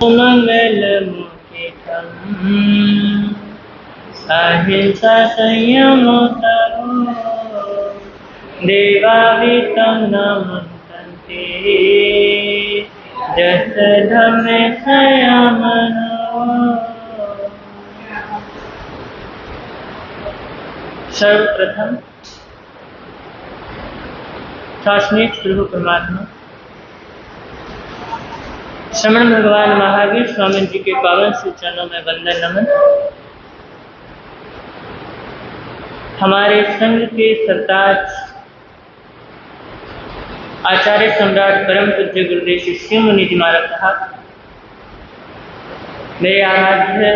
मंगल मुखितम् अहिंसा संयम तरो देवावितं नमन्ते जस धम्म संयमनो। सर्वप्रथम शासनिक प्रभु परमात्मा श्रमण भगवान महावीर स्वामी जी के पावन श्री चरणों में वंदन नमन। हमारे संघ के सरताज आचार्य सम्राट परम पूज्य गुरुदेव श्री मुनि जी महाराज साहब, मेरे आराध्य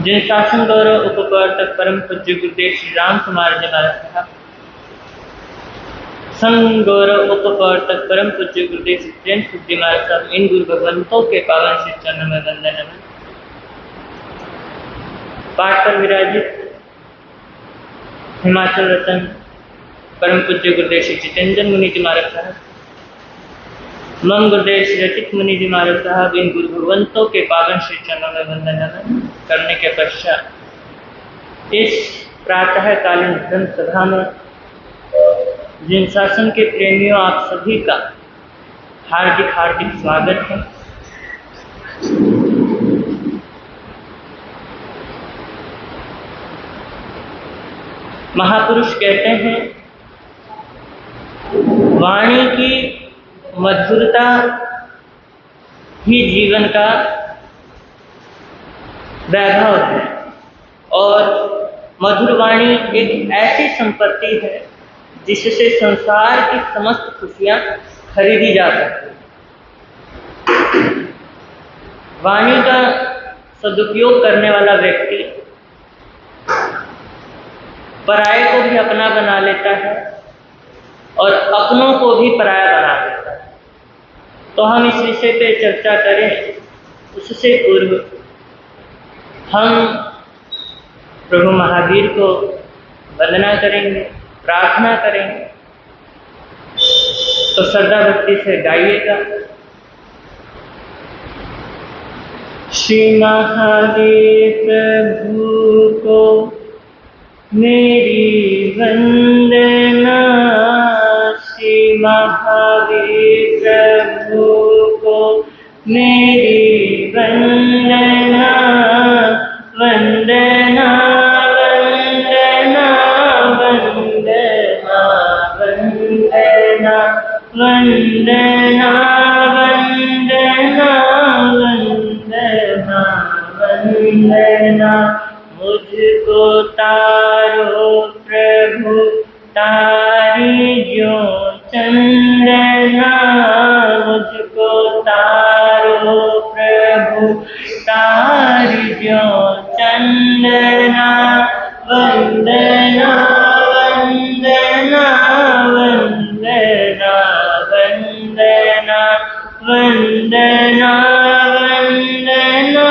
जिन शासन गौरव उपप्रवर्तक परम पूज्य गुरुदेव श्री राम कुमार जी महाराज साहब, संघ गौरव उपप्रवर्तक परम पूज्य गुरुदेव श्री प्रेम सिद्धि महाराज साहब, इन गुरु भगवंतों के पावन श्री चरणों में वंदन नमन। पाठ पर विराजित हिमाचल रतन परम पूज्य गुरुदेव श्री जितेंद्र मुनि जी महाराज साहब, मम गुरुदेव श्री रचित मुनि जी महाराज साहब, इन गुरु भगवंतों के पावन श्री चरणों में वंदन नमन करने के पश्चात इस प्रातःकालीन धर्म सभा में जिन शासन के प्रेमियों आप सभी का हार्दिक हार्दिक स्वागत है। महापुरुष कहते हैं वाणी की मधुरता ही जीवन का वैभव है और मधुर वाणी एक ऐसी संपत्ति है जिससे संसार की समस्त खुशियां खरीदी जा सकती हैं। वाणी का सदुपयोग करने वाला व्यक्ति पराये को भी अपना बना लेता है और अपनों को भी पराया बना देता है। तो हम इस विषय पे चर्चा करें उससे पूर्व हम प्रभु महावीर को वंदना करेंगे, प्रार्थना करेंगे। तो श्रद्धा भक्ति से गाइएगा। श्री महावीर प्रभु को मेरी वंदना, श्री महावीर प्रभु को मेरी वंदना, वंदना वंदना वंदना वंदना वंदना वंदना वंदना वंदना। मुझको तारो प्रभु तारी जो चंदना, मुझको तारो प्रभु तारी जो चंदना, वंदना वंदना वंदना वंदना वंदना वंदना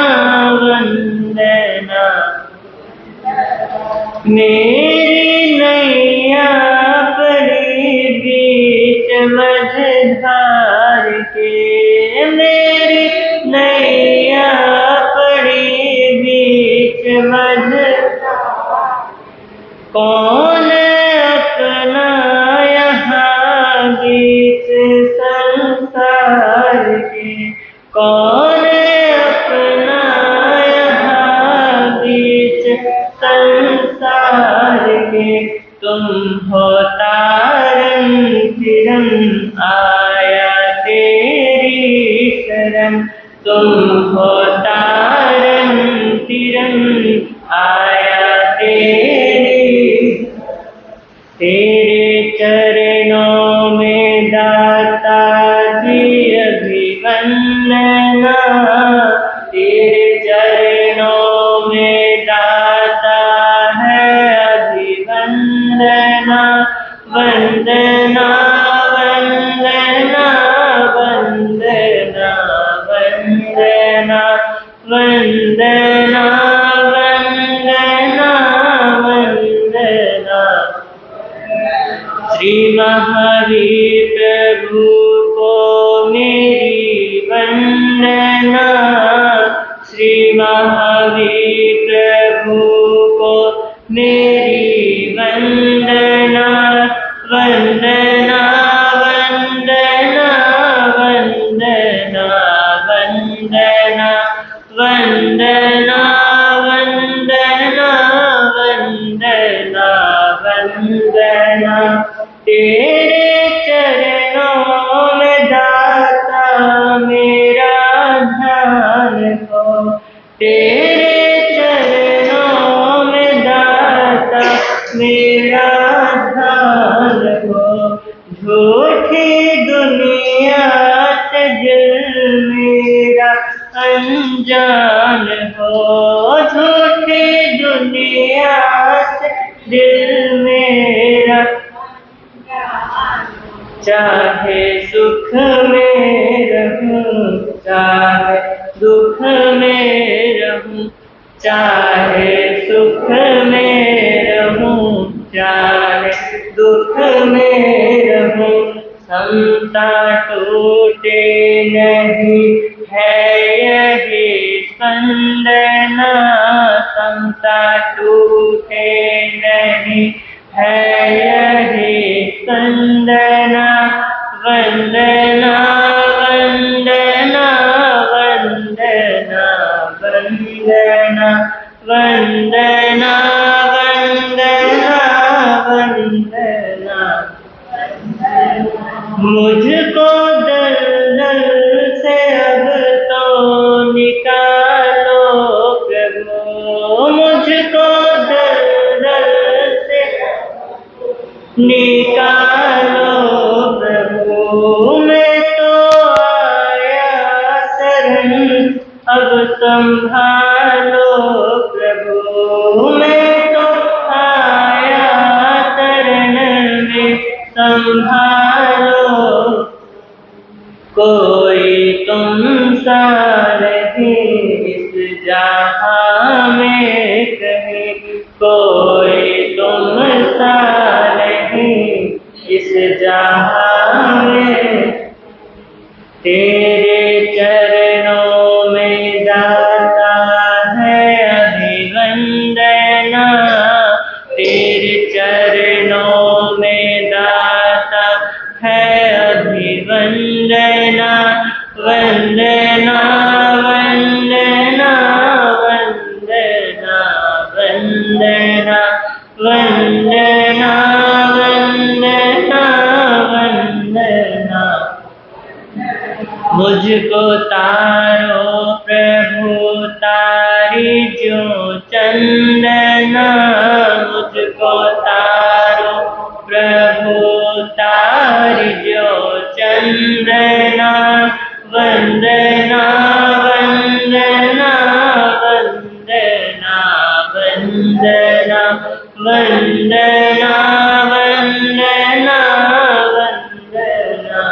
वंदना। मेरी नैया पड़ी बीच मझधार के, मेरी नैया पड़ी बीच मझधार, कौन अपना यहाँ बीच संसार के, कौन अपना यहाँ बीच संसार के। तुम हो तारन फिरन आया तेरी शरण, तुम हो तारन फिरन आया तेरी। तेरे चरणों में दाता जी अभिवंदना, तेरे चरणों में दाता है अभिवंदना, वंदना वंदना वंदना वंदना वंदना वंदना वंदना। श्री महावीर प्रभु को मेरी वंदना, श्री महावीर प्रभु को मेरी वंदना। वंदना वंदना वंदना वंदना वंदना वंदना वंदना वंदना। तेरे चरणों में दाता मेरा ध्यान हो, तेरे चरणों में दाता मेरा ध्यान हो। झूठी दुनिया से दिल मेरा अनजान हो, झूठी दुनिया से दिल मेरा। चाहे सुख में रहूं चाहे दुख में रहूं, चाहे सुख में रहूं चाहे दुख में रहूं। समता टूटे नहीं है यही स्पंदना, समता टूटे नहीं है यही स्पंदना। वंदना वंदना वंदना वंदना वंदना वंदना वंदना। मुझको दलदल से अब तो निकालो प्रभु, मुझको दलदल से निकालो प्रभु। मैं तो आया शरण अब संभालो प्रभु, मैं तो आया शरण में संभालो। कोई तुम सा नहीं इस जहां में कहीं, कोई तुम सा नहीं इस जहां में। तेरे चरणों में दाता है अभिवंदना, तेरे चरणों में दाता है अभिवंदना। वंदना वंदना वंदना वंदना वंदना वंदना वंदना। मुझको तारो प्रभु तारी जो चंदना, मुझको तारो प्रभु तारी जो चंदना। वंदना वंदना वंदना वंदना वंदना वंदना वंदना।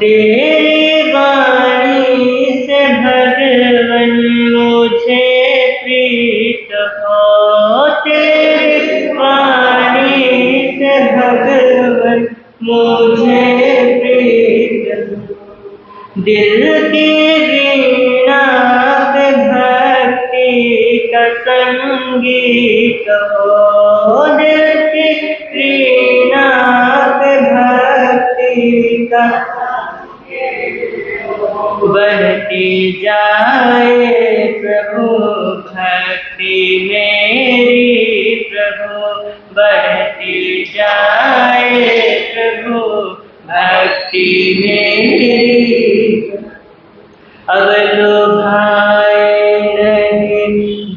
तेरी वाणी से भगवन मुझे प्रीत हो, तेरी वाणी से भगवन मुझे प्रीत हो। दिल की वीणा पे भक्ति का संगीत हो, दिल की वीणा पे भक्ति का बढ़ती जाए प्रभु भक्ति मेरी प्रभु, बढ़ती जाए प्रभु भक्ति मेरी। अब लुभाए नहीं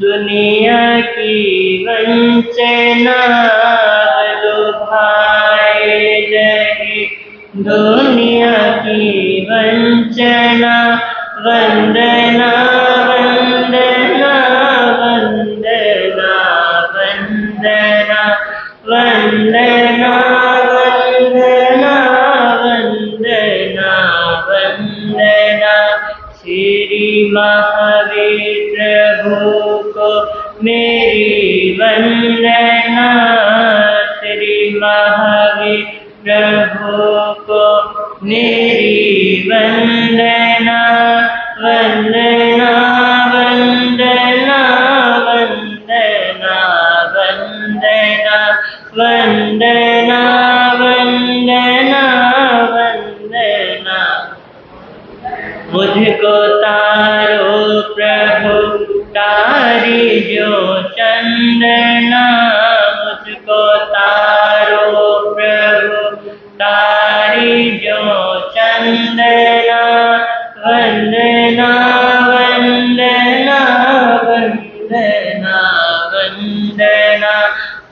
दुनिया की वंचना, अब लुभाए नहीं दुनिया की वंचना। वंदना वंदना वंदना वंदना वंदना वंदना वंदना वंदना। श्री महावीर प्रभु को मेरी वंदना, श्री महावीर प्रभु को मेरी वंदना वंदना वंदना वंदना वंदना वंदना वंदना वंदना। मुझको तारो प्रभु तारी जो चंदना, मुझको तारो प्रभु तारी जो चंदना। वंदना वंदना वंदना वंदना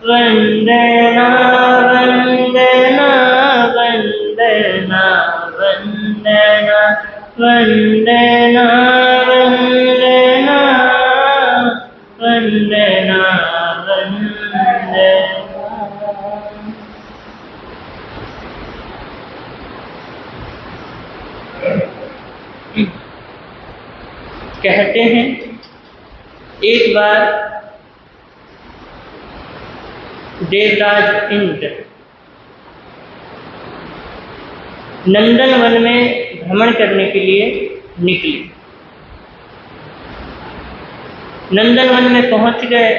वंदना वंदना वंदना वंदना वंदना वंदना वंदना वंदना। कहते हैं एक बार देवराज इंद्र नंदनवन में भ्रमण करने के लिए निकले। नंदनवन में पहुंच गए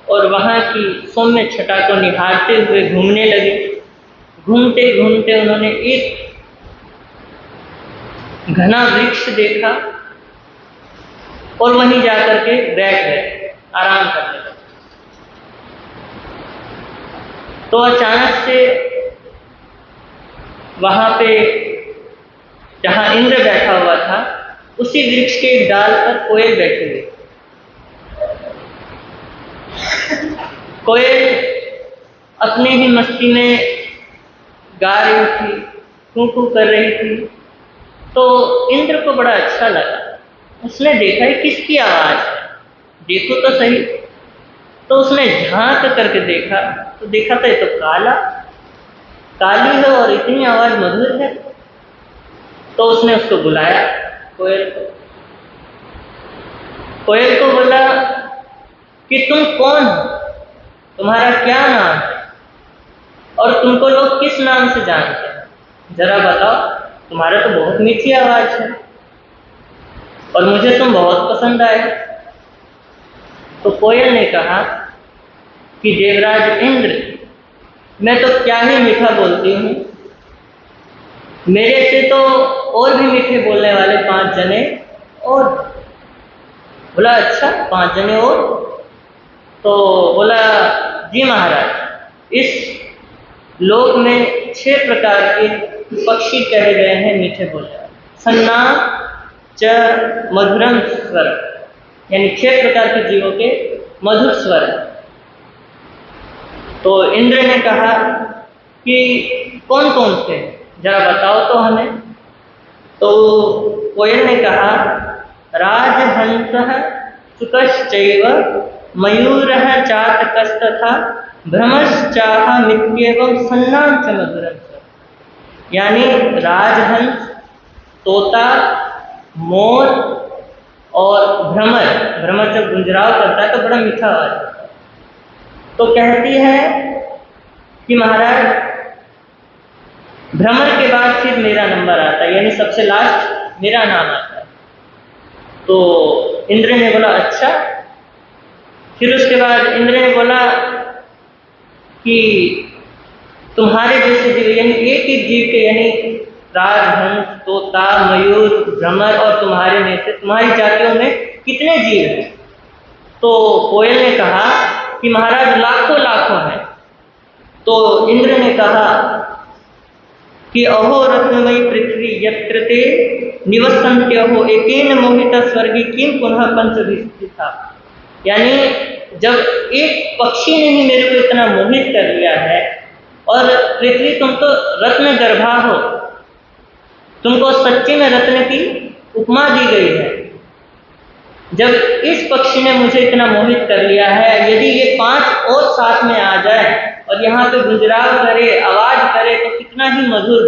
और वहां की सौम्य छटा को निहारते हुए घूमने लगे। घूमते घूमते उन्होंने एक घना वृक्ष देखा और वहीं जाकर के बैठ गए, आराम करने लगे। तो अचानक से वहां पे जहां इंद्र बैठा हुआ था उसी वृक्ष के एक डाल पर कोयल बैठी हुई। कोयल अपने ही मस्ती में गा रही थी, कू कर रही थी। तो इंद्र को बड़ा अच्छा लगा। उसने देखा है किसकी आवाज है, देखो तो सही। तो उसने झांक करके देखा तो देखा था ये तो काली है और इतनी आवाज मधुर है। तो उसने उसको बुलाया, कोयल को बोला कि तुम कौन हो, तुम्हारा क्या नाम है और तुमको लोग किस नाम से जानते हैं, जरा बताओ। तुम्हारा तो बहुत मीठी आवाज है और मुझे तुम बहुत पसंद आए। तो कोयल ने कहा कि देवराज इंद्र, मैं तो क्या ही मीठा बोलती हूँ, मेरे से तो और भी मीठे बोलने वाले 5 जने और। बोला अच्छा 5 जने और? तो बोला जी महाराज, इस लोक में 6 प्रकार के पक्षी कहे गए हैं मीठे बोलने वाले। सन्ना च मधुरम स्वर, यानी 6 प्रकार के जीवों के मधुर स्वर है। तो इंद्र ने कहा कि कौन कौन से, जरा बताओ तो हमें। तो कोयल ने कहा राजहंसः सुकश्चैव मयूरः चातकस्तथा भ्रमश्चाहमित्येवं सन्नां च मधुरं च। यानी राजहंस, तोता, मोर और भ्रमर जब गुंजराव करता है तो बड़ा मीठा आवाज होता है। तो कहती है कि महाराज भ्रमर के बाद फिर मेरा नंबर आता है, यानी सबसे लास्ट मेरा नाम आता है। तो इंद्र ने बोला अच्छा। फिर उसके बाद इंद्र ने बोला कि तुम्हारे जैसे जीव, यानी एक एक जीव के, यानी राजहंस, तोता, मयूर, भ्रमर और तुम्हारे में से तुम्हारी जातियों में कितने जीव हैं? तो कोयल ने कहा कि महाराज लाखों लाखों हैं। तो इंद्र ने कहा कि अहो रत्नमयी पृथ्वी यत्र ते निवसन्त्यहो एकेन मोहिता स्वर्गी किम पुनः पंचभिस्थिता। यानी जब एक पक्षी ने ही मेरे को इतना मोहित कर लिया है, और पृथ्वी तुम तो रत्न गर्भा हो, तुमको सच्ची में रत्न की उपमा दी गई है। जब इस पक्षी ने मुझे इतना मोहित कर लिया है, यदि ये 5 और साथ में आ जाए और यहाँ पे गुंजराव करे, आवाज करे तो कितना ही मधुर।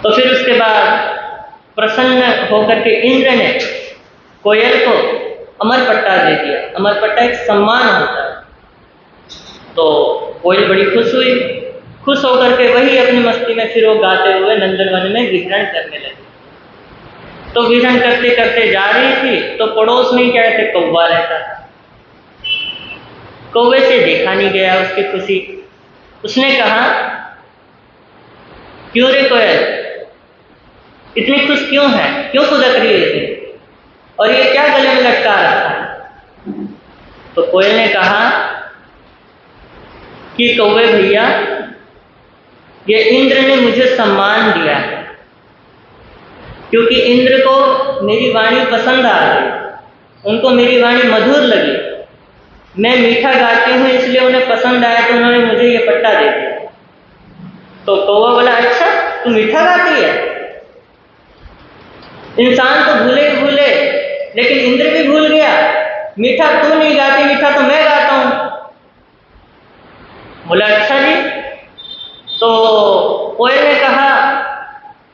तो फिर उसके बाद प्रसन्न होकर के इंद्र ने कोयल को अमर पट्टा दे दिया। अमर पट्टा एक सम्मान होता है। तो कोयल बड़ी खुश हुई। खुश होकर के वही अपनी मस्ती में फिर वो गाते हुए नंदनवन में विहरण करने लगे। तो विहरण करते करते जा रही थी तो पड़ोस में क्या कहते कौवा रहता था। कौवे से देखा नहीं गया उसकी खुशी। उसने कहा, क्यों रे कोयल, इतनी खुश क्यों है, क्यों खुदक रही है और ये क्या गले में लटका रखा है? तो कोयल ने कहा कि कौवे भैया, ये इंद्र ने मुझे सम्मान दिया है क्योंकि इंद्र को मेरी वाणी पसंद आ गई, उनको मेरी वाणी मधुर लगी। मैं मीठा गाती हूँ इसलिए उन्हें पसंद आया तो उन्होंने मुझे ये पट्टा दे दिया। तो कौवा बोला, अच्छा तू मीठा गाती है? इंसान तो भूले भूले, लेकिन इंद्र भी भूल गया। मीठा तू नहीं गाती, मीठा तो मैं गाता हूं। बोला, अच्छा जी। तो कोयल ने कहा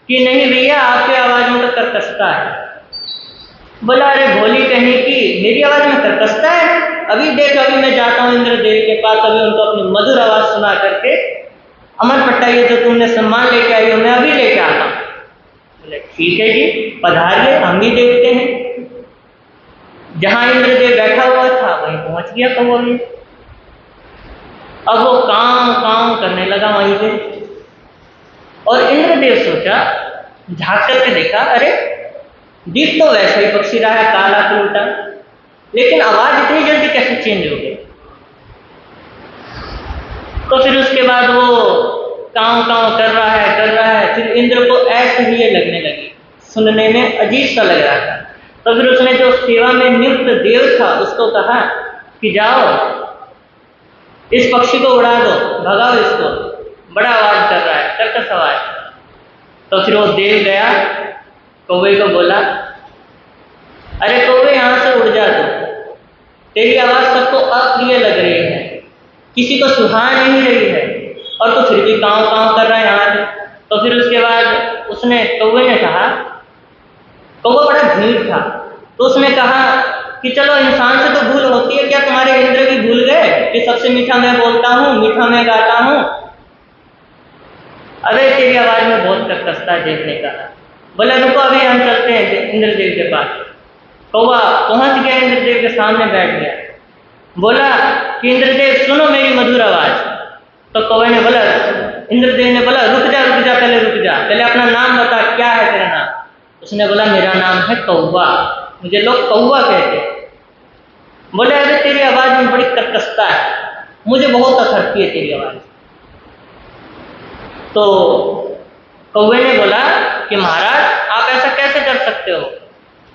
कि नहीं भैया, आपकी आवाज में तो कर्कशता है। बोला, अरे भोली कहीं की, मेरी आवाज में कर्कशता है? अभी देख, अभी मैं जाता हूँ इंद्रदेव के पास, अभी उनको अपनी मधुर आवाज सुना करके अमर पट्टा ये जो तुमने सम्मान लेके आई हो मैं अभी लेके आता हूँ। बोले, ठीक है जी, पधारिए, हम भी देखते हैं। जहां इंद्रदेव बैठा हुआ था वहीं पहुंच गया कौवा भी। अब वो कांव कांव करने लगा वहीं पे, और इंद्रदेव सोचा, झांक करके देखा, अरे दिख तो वैसा ही पक्षी रहा है, काला उल्टा, लेकिन आवाज इतनी जल्दी कैसे चेंज हो गई? तो फिर उसके बाद वो कांव कांव कर रहा है, फिर इंद्र को ऐसे ही ये लगने लगी, सुनने में अजीब सा लग रहा था। तो फिर उसने जो सेवा में नियुक्त देव था उसको कहा कि जाओ इस पक्षी को उड़ा दो, भगाओ इसको, बड़ा आवाज कर रहा है, कर्कश आवाज। तो फिर वो देव गया, कौवे को बोला, अरे कौवे यहां से उड़ जा, तू, तेरी आवाज सबको अप्रिय लग रही है, किसी को सुहा नहीं रही है, और तो फिर भी कांव कांव कर रहा है यहाँ पे। तो फिर उसके बाद उसने कौवे ने कहा, कौवा बड़ा भीड़ था, तो उसने कहा कि चलो इंसान से तो भूल होती है, क्या तुम्हारे इंद्र भी भूल गए कि सबसे मीठा मैं बोलता हूँ, मीठा मैं गाता हूँ? अरे तेरी आवाज में बहुत कर्कशता है, देव ने कहा। बोला, रुको अभी हम चलते हैं इंद्रदेव के पास। कौवा पहुंच गया, इंद्रदेव के सामने बैठ गया। बोला कि इंद्रदेव सुनो मेरी मधुर आवाज। तो कौवे ने बोला, इंद्रदेव ने बोला, रुक जा पहले अपना नाम बता, क्या है तेरा नाम? उसने बोला, मेरा नाम है कौवा, मुझे लोग कौवा कहते हैं। बोले, अरे तेरी आवाज में बड़ी कर्कशता है, मुझे बहुत अखरती है तेरी आवाज। तो कौवे ने बोला कि महाराज आप ऐसा कैसे कर सकते हो?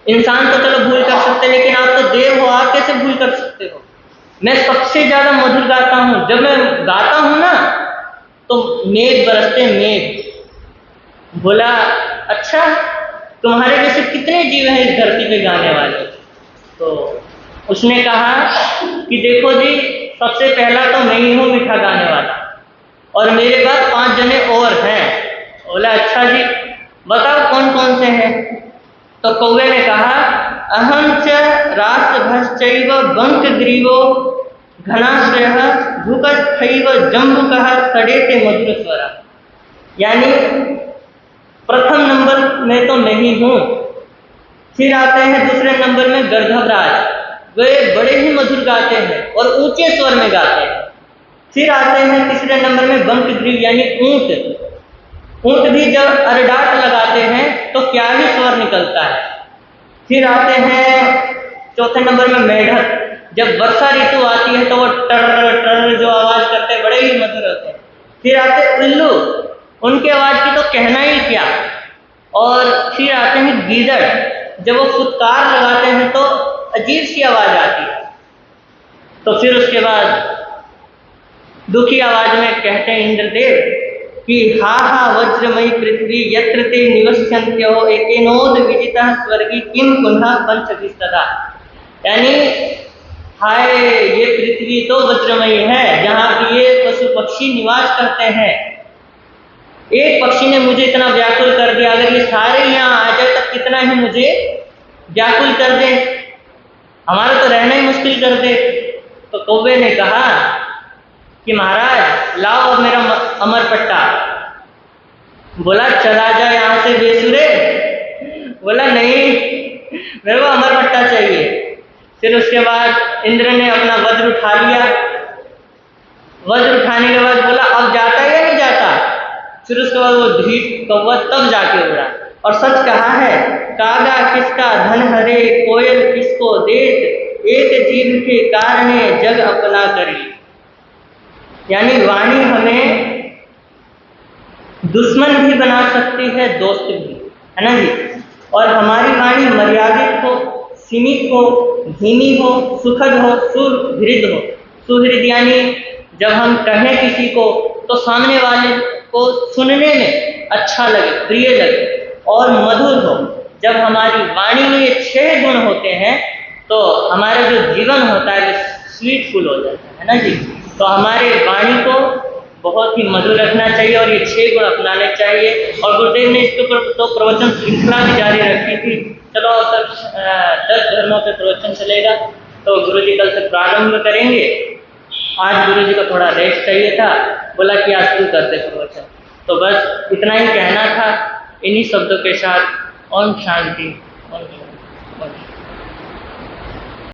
इंसान तो चलो भूल कर सकते, लेकिन आप तो देव हो, आप कैसे भूल कर सकते हो? मैं सबसे ज्यादा मधुर गाता हूं, जब मैं गाता हूं ना तो मेघ बरसते मेघ। बोला, अच्छा तुम्हारे जैसे कितने जीव हैं इस धरती पे गाने वाले? तो उसने कहा कि देखो जी, सबसे पहला तो मैं ही हूं मीठा गाने वाला, और मेरे बाद 5 जने और हैं। बोला, अच्छा जी बताओ कौन कौन से हैं? तो कौवे ने कहा, अहं च राष्ट्रभश्चैव बंकग्रीवो घनाश्रयः भूकस्थैव जम्बुकः सडेते मधुर स्वरा। यानी प्रथम नंबर में तो मैं ही हूँ, फिर आते हैं दूसरे नंबर में गर्दभराज, वे बड़े ही मधुर गाते हैं और ऊंचे स्वर में गाते हैं। फिर आते हैं तीसरे नंबर में बंकग्रीव यानी ऊंट, ऊंट भी जब अरडाट लगाते हैं तो क्या ही स्वर निकलता है। फिर आते हैं चौथे नंबर में मेढक, जब वर्षा ऋतु आती है तो वो टर टर जो आवाज करते हैं बड़े ही मधुर होते हैं। फिर आते उल्लू, उनकी आवाज की तो कहना ही क्या। और फिर आते हैं गीदड़, जब वो फुटकार लगाते हैं तो अजीब सी आवाज आती है। तो फिर उसके बाद दुखी आवाज में कहते हैं इंद्रदेव कि हा हा वज्रमयी पृथ्वी यत्र ते निवस्यन्त्यो एकेनोद विजितः स्वर्गी किम पुनः पंचभिस्तदा। यानी हाय, ये पृथ्वी तो वज्रमयी है जहां की ये पशु पक्षी निवास करते हैं। एक पक्षी ने मुझे इतना व्याकुल कर दिया, अगर ये सारे यहाँ आ जाए तो कितना ही मुझे व्याकुल कर दे, हमारा तो रहना ही मुश्किल कर दे। तो कौवे ने कहा कि महाराज लाओ अब मेरा अमर पट्टा। बोला चला जा यहाँ से बेसुरे। बोला नहीं, मेरे को अमर पट्टा चाहिए। फिर उसके बाद इंद्र ने अपना वज्र उठा लिया। वज्र उठाने के बाद बोला अब जाता या नहीं जाता। फिर उसके बाद वो ढीठ कौवा तब जाके उड़ा। और सच कहा है, कागा किसका धन हरे, कोयल किसको देत, एक जीव के कारणे जग अपना करी। यानी वाणी हमें दुश्मन भी बना सकती है, दोस्त भी, है ना जी। और हमारी वाणी मर्यादित हो, सीमित हो, धीमी हो, सुखद हो, सुहृद हो। सुहृद यानी जब हम कहें किसी को तो सामने वाले को सुनने में अच्छा लगे, प्रिय लगे और मधुर हो। जब हमारी वाणी में ये 6 गुण होते हैं तो हमारा जो जीवन होता है वो स्वीटफुल हो जाता है ना जी। तो हमारे वाणी को बहुत ही मधुर रखना चाहिए और ये 6 गुण अपनाने चाहिए। और गुरुदेव ने इसके ऊपर तो प्रवचन श्रृंखला भी जारी रखी थी। चलो अब तक 10 धर्मों पे प्रवचन चलेगा, तो गुरुजी कल से प्रारंभ करेंगे। आज गुरुजी को थोड़ा रेस्ट चाहिए था, बोला कि आज शुरू करते प्रवचन। तो बस इतना ही कहना था। इन्हीं शब्दों के साथ ओम शांति, ओम शांति।